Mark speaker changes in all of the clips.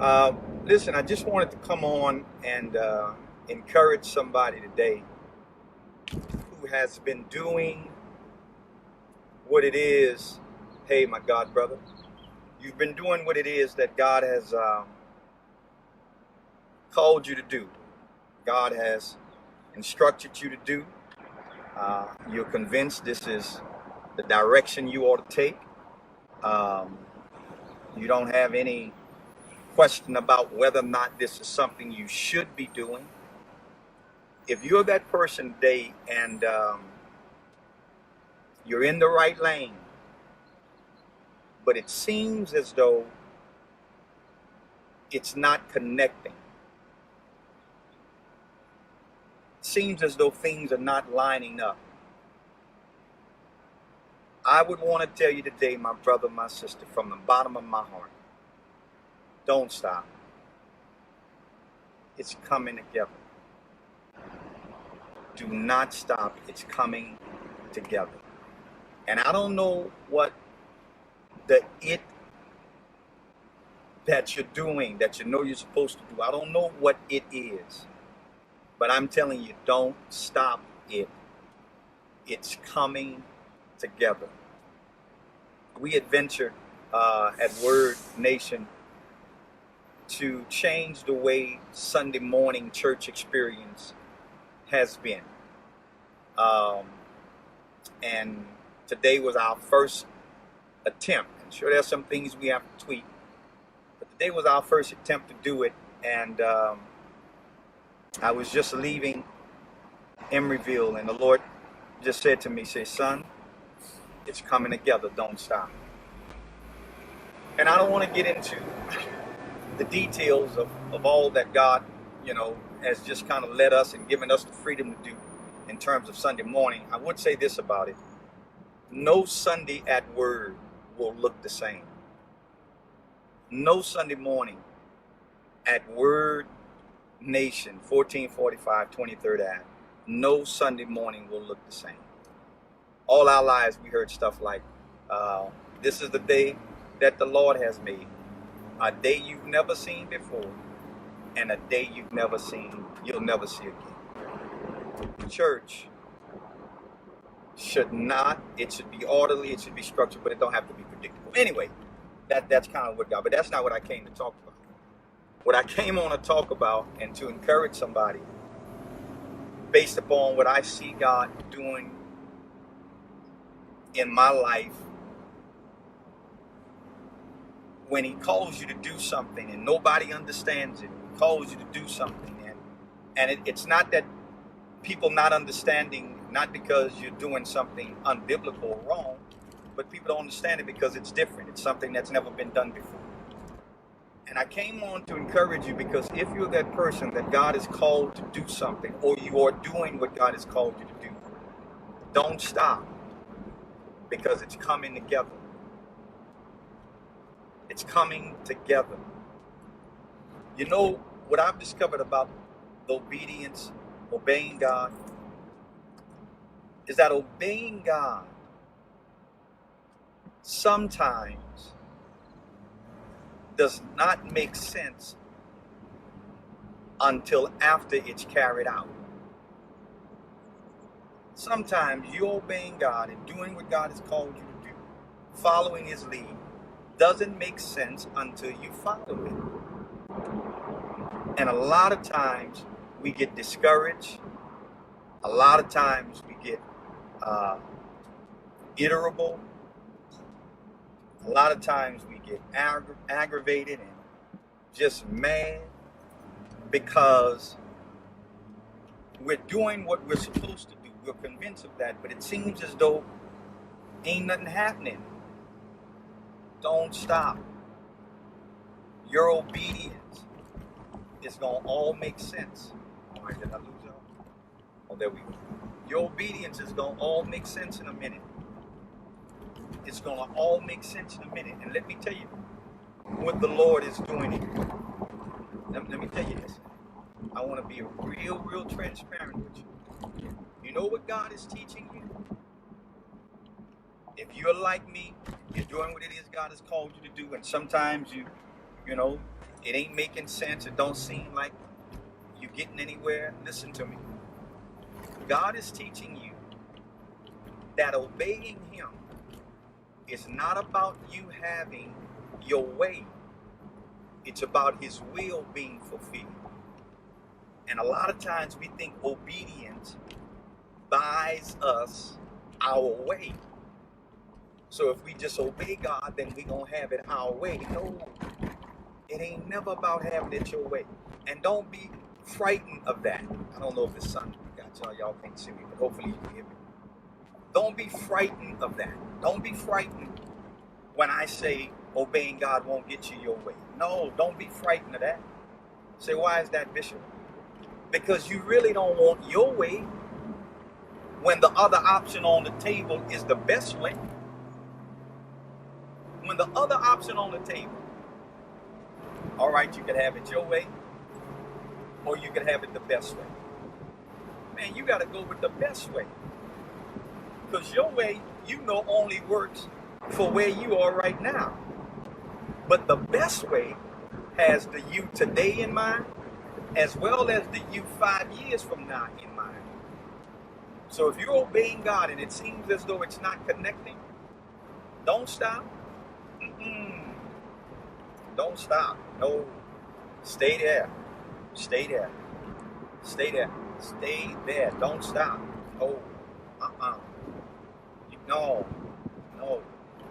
Speaker 1: Uh, Listen, I just wanted to come on and encourage somebody today who has been doing what it is. Hey, my God, brother, you've been doing what it is that God has called you to do. God has instructed you to do. You're convinced this is the direction you ought to take. Um, you don't have any question about whether or not this is something you should be doing. If you're that person today and you're in the right lane, but it seems as though it's not connecting, it seems as though things are not lining up, I would want to tell you today, my brother, my sister, from the bottom of my heart, don't stop. It's coming together. Do not stop. It's coming together. And I don't know what the it that you're doing, that you know you're supposed to do. I don't know what it is. But I'm telling you, don't stop it. It's coming together. We had ventured at Word Nation to change the way Sunday morning church experience has been. And today was our first attempt. I'm sure there's some things we have to tweak, but today was our first attempt to do it. And I was just leaving Emeryville, and the Lord just said to me, say, son, it's coming together, don't stop. And I don't want to get into the details of all that God, has just kind of led us and given us the freedom to do in terms of Sunday morning. I would say this about it. No Sunday at Word will look the same. No Sunday morning at Word Nation, 1445 23rd Ave, no Sunday morning will look the same. All our lives we heard stuff like, this is the day that the Lord has made, a day you've never seen before, and a day you'll never see again. Church should not, it should be orderly, it should be structured, but it don't have to be predictable. Anyway, that's kind of what God, but that's not what I came to talk about. What I came on to talk about and to encourage somebody based upon what I see God doing in my life when he calls you to do something and nobody understands it. He calls you to do something, and it's not that people not understanding, not because you're doing something unbiblical or wrong, but people don't understand it because it's different. It's something that's never been done before. And I came on to encourage you because if you're that person that God has called to do something, or you are doing what God has called you to do, don't stop, because it's coming together. It's coming together. You know what I've discovered about the obedience, obeying God, is that obeying God sometimes does not make sense until after it's carried out. Sometimes you're obeying God and doing what God has called you to do, following his lead, doesn't make sense until you follow it. And a lot of times we get discouraged. A lot of times we get irritable. A lot of times we get aggravated and just mad because we're doing what we're supposed to do. We're convinced of that, but it seems as though ain't nothing happening. Don't stop. Your obedience is going to all make sense. All right, did I lose y'all? Oh, there we go. Your obedience is going to all make sense in a minute. It's going to all make sense in a minute. And let me tell you what the Lord is doing here. Let me tell you this. I want to be real transparent with you. You know what God is teaching you? If you're like me, you're doing what it is God has called you to do, and sometimes you know, it ain't making sense, it don't seem like you're getting anywhere, listen to me. God is teaching you that obeying him is not about you having your way. It's about his will being fulfilled. And a lot of times we think obedience buys us our way. So if we just obey God, then we gonna have it our way. No, it ain't never about having it your way. And don't be frightened of that. I don't know if the sun got y'all can't see me, but hopefully you can hear me. Don't be frightened of that. Don't be frightened when I say obeying God won't get you your way. No, don't be frightened of that. Say, why is that, Bishop? Because you really don't want your way when the other option on the table is the best way. When the other option on the table, all right, you can have it your way, or you can have it the best way. Man, you got to go with the best way. Because your way, you know, only works for where you are right now. But the best way has the you today in mind, as well as the you 5 years from now in mind. So if you're obeying God and it seems as though it's not connecting, don't stop. Don't stop. No. Stay there. Stay there. Stay there. Stay there. Don't stop. No. No. No.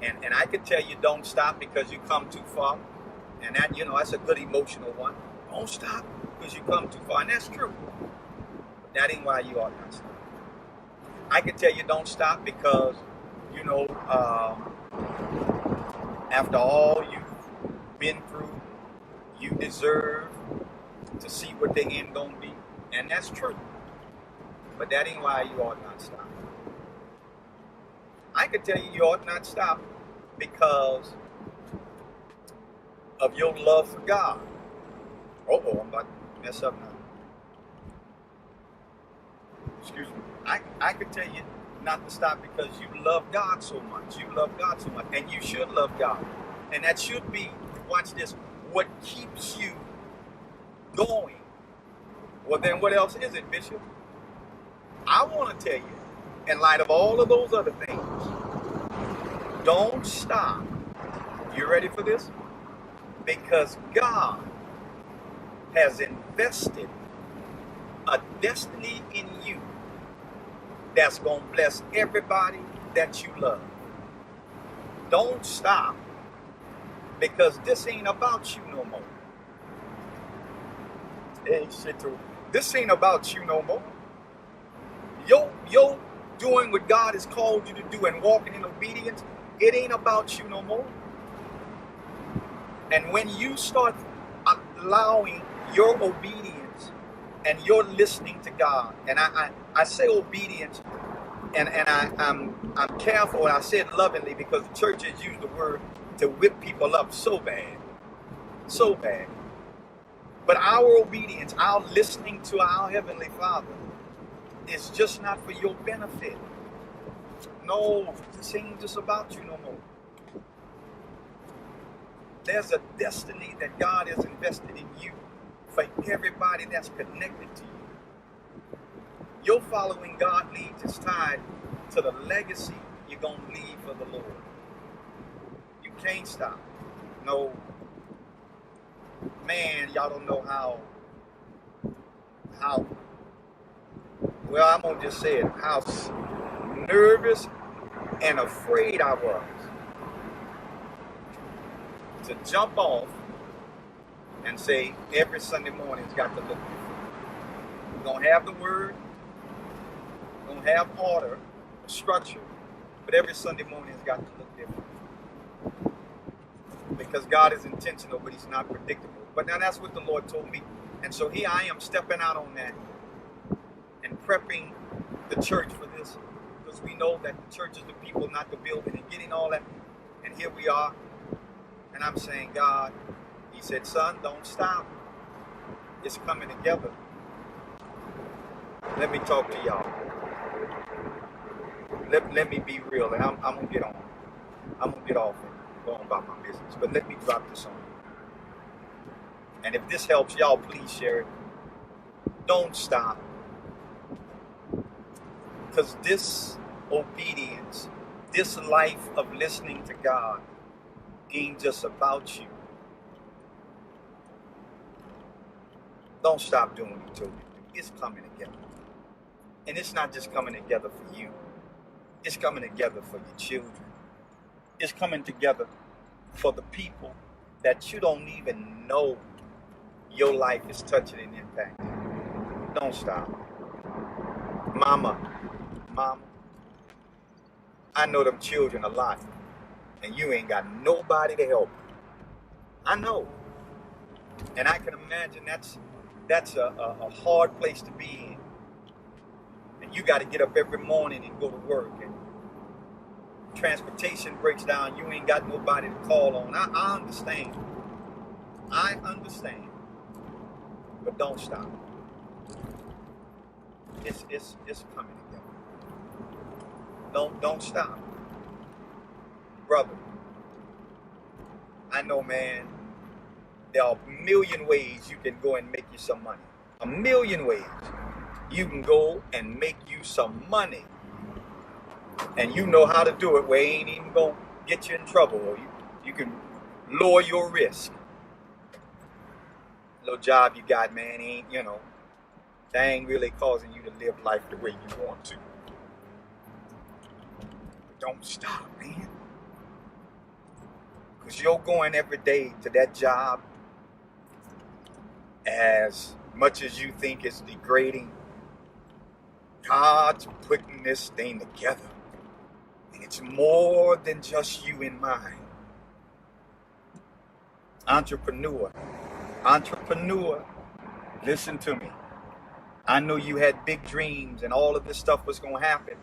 Speaker 1: And I can tell you don't stop because you come too far. And that, you know, that's a good emotional one. Don't stop because you come too far. And that's true. But that ain't why you ought not stop. I can tell you don't stop because, you know, after all you've been through, you deserve to see what the end gonna be. And that's true. But that ain't why you ought not stop. I can tell you you ought not stop because of your love for God. Uh-oh, I'm about to mess up now. Excuse me. I could tell you not to stop because you love God so much. You love God so much. And you should love God. And that should be, watch this, what keeps you going. Well, then what else is it, Bishop? I want to tell you, in light of all of those other things, don't stop. You ready for this? Because God has invested a destiny in you that's going to bless everybody that you love. Don't stop, because this ain't about you no more. Hey, shit, this ain't about you no more. Yo, doing what God has called you to do and walking in obedience, it ain't about you no more. And when you start allowing your obedience and you're listening to God, and I say obedience, and I'm careful, and I say it lovingly because the church has used the word to whip people up so bad. So bad. But our obedience, our listening to our Heavenly Father is just not for your benefit. No, this ain't just about you no more. There's a destiny that God has invested in you for everybody that's connected to you. Your following God leads is tied to the legacy you're going to leave for the Lord. You can't stop. No. Man, y'all don't know how, well, I'm going to just say it, how nervous and afraid I was to jump off and say every Sunday morning's got to look different. We're going to have the word, we're going to have order, structure, but every Sunday morning's got to look different. Because God is intentional, but he's not predictable. But now that's what the Lord told me. And so here I am stepping out on that and prepping the church for this. Because we know that the church is the people, not the building, and getting all that. And here we are. And I'm saying, God, he said, son, don't stop. It's coming together. Let me talk to y'all. Let me be real, and I'm going to get on. I'm going to get off and go on about my business. But let me drop this on you. And if this helps y'all, please share it. Don't stop. Because this obedience, this life of listening to God ain't just about you. Don't stop doing what He told you to do. It's coming together. And it's not just coming together for you. It's coming together for your children. It's coming together for the people that you don't even know your life is touching and impacting. Don't stop. Mama, I know them children a lot, and you ain't got nobody to help. I know. And I can imagine that's a hard place to be in. And you got to get up every morning and go to work, and transportation breaks down. You ain't got nobody to call on. I understand. I understand. But don't stop. It's coming together. Don't stop. Brother, I know, man, there are a million ways you can go and make you some money. A million ways you can go and make you some money. And you know how to do it where it ain't even going to get you in trouble. Or you can lower your risk. Little job you got, man, ain't, that ain't really causing you to live life the way you want to. But don't stop, man. Because you're going every day to that job, as much as you think it's degrading, God's putting this thing together. And it's more than just you in mind. Entrepreneur, listen to me. I know you had big dreams and all of this stuff was going to happen.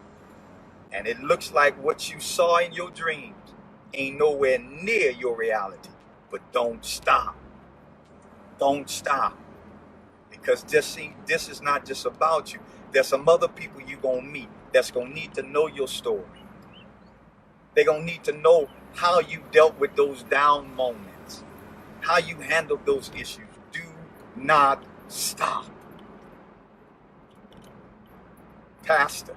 Speaker 1: And it looks like what you saw in your dreams ain't nowhere near your reality. But don't stop. Don't stop. Because this is not just about you. There's some other people you're going to meet that's going to need to know your story. They're going to need to know how you dealt with those down moments, how you handled those issues. Do not stop. Pastor,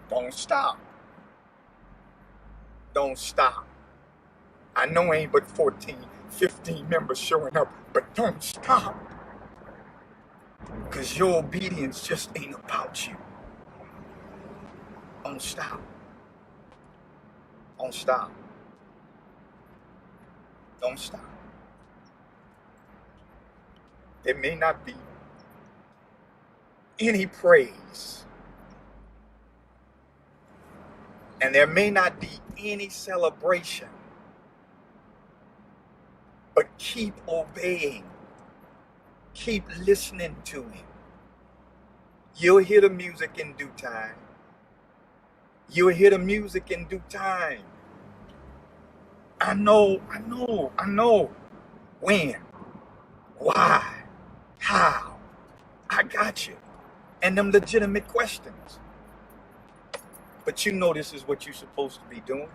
Speaker 1: don't stop. Don't stop. I know ain't but 14, 15 members showing up, but don't stop. Because your obedience just ain't about you. Don't stop. Don't stop. Don't stop. There may not be any praise, and there may not be any celebration, but keep obeying. Keep listening to Him. You'll hear the music in due time. You'll hear the music in due time. I know. When? Why? How? I got you. And them legitimate questions. But you know this is what you're supposed to be doing.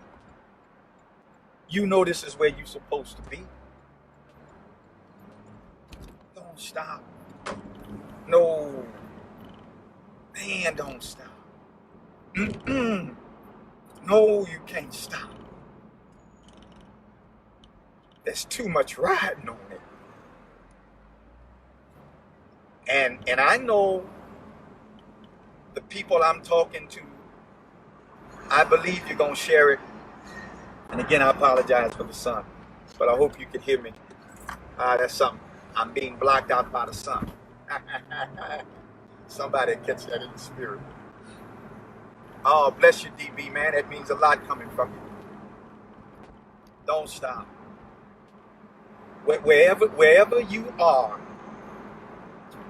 Speaker 1: You know this is where you're supposed to be. Don't stop. No. Man, don't stop. No, you can't stop. There's too much riding on it. And I know the people I'm talking to, I believe you're going to share it. And again, I apologize for the sun, but I hope you can hear me. That's something. I'm being blocked out by the sun. Somebody catch that in the spirit. Oh, bless you, DB, man. That means a lot coming from you. Don't stop. Wherever you are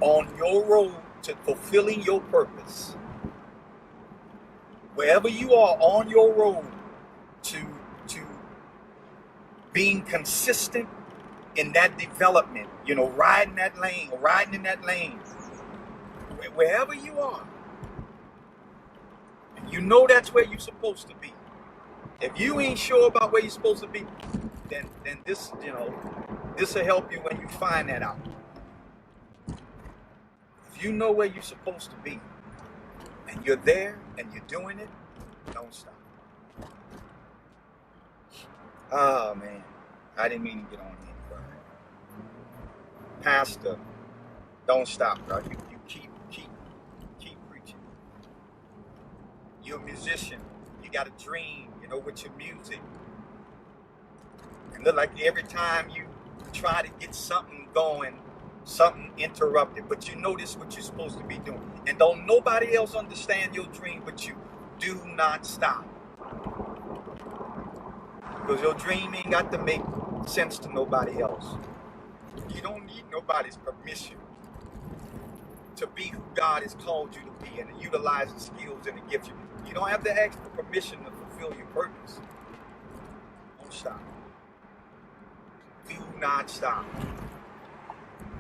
Speaker 1: on your road to fulfilling your purpose, wherever you are on your road to being consistent in that development, riding in that lane, wherever you are, you know that's where you're supposed to be. If you ain't sure about where you're supposed to be, then this, This will help you when you find that out. If you know where you're supposed to be, and you're there, and you're doing it, don't stop. Oh, man. I didn't mean to get on here, but Pastor, don't stop, bro. You keep preaching. You're a musician. You got a dream, with your music. And look like every time you try to get something going, something interrupted. But you notice what you're supposed to be doing. And don't nobody else understand your dream but you. Do not stop. Because your dream ain't got to make sense to nobody else. You don't need nobody's permission to be who God has called you to be and to utilize the skills and the gifts. You don't have to ask for permission to fulfill your purpose. Don't stop. Do not stop.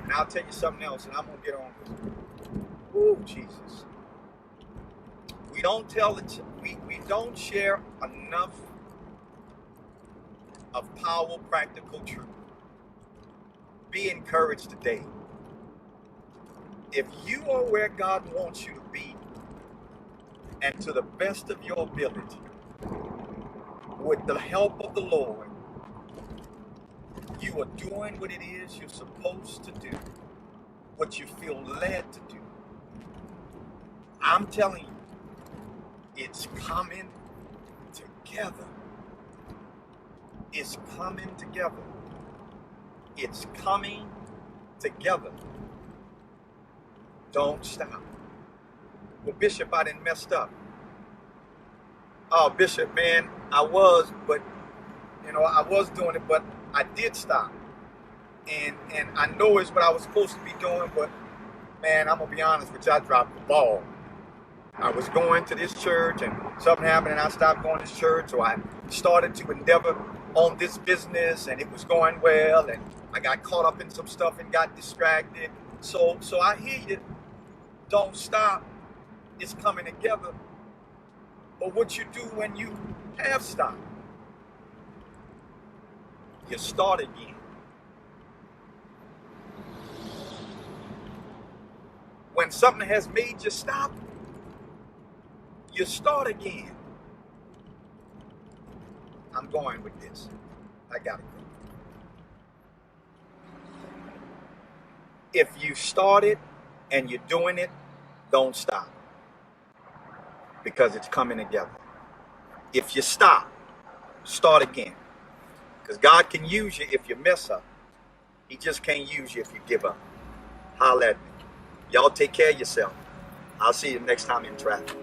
Speaker 1: And I'll tell you something else, and I'm going to get on this. Ooh, Jesus. We don't we don't share enough of powerful, practical truth. Be encouraged today. If you are where God wants you to be, and to the best of your ability, with the help of the Lord, you are doing what it is you're supposed to do, what you feel led to do. I'm telling you, it's coming together. It's coming together. It's coming together. Don't stop. Well, Bishop, I done messed up. Oh, Bishop, man, I was doing it, but I did stop. And I know it's what I was supposed to be doing, but man, I'm gonna be honest with you, I dropped the ball. I was going to this church and something happened and I stopped going to this church, so I started to endeavor on this business and it was going well and I got caught up in some stuff and got distracted. So I hear you. Don't stop. It's coming together. But what you do when you have stopped, you start again. When something has made you stop, you start again. I'm going with this. I gotta go. If you started and you're doing it, don't stop. Because it's coming together. If you stop, start again. Because God can use you if you mess up. He just can't use you if you give up. Holler at me. Y'all take care of yourself. I'll see you next time in traffic.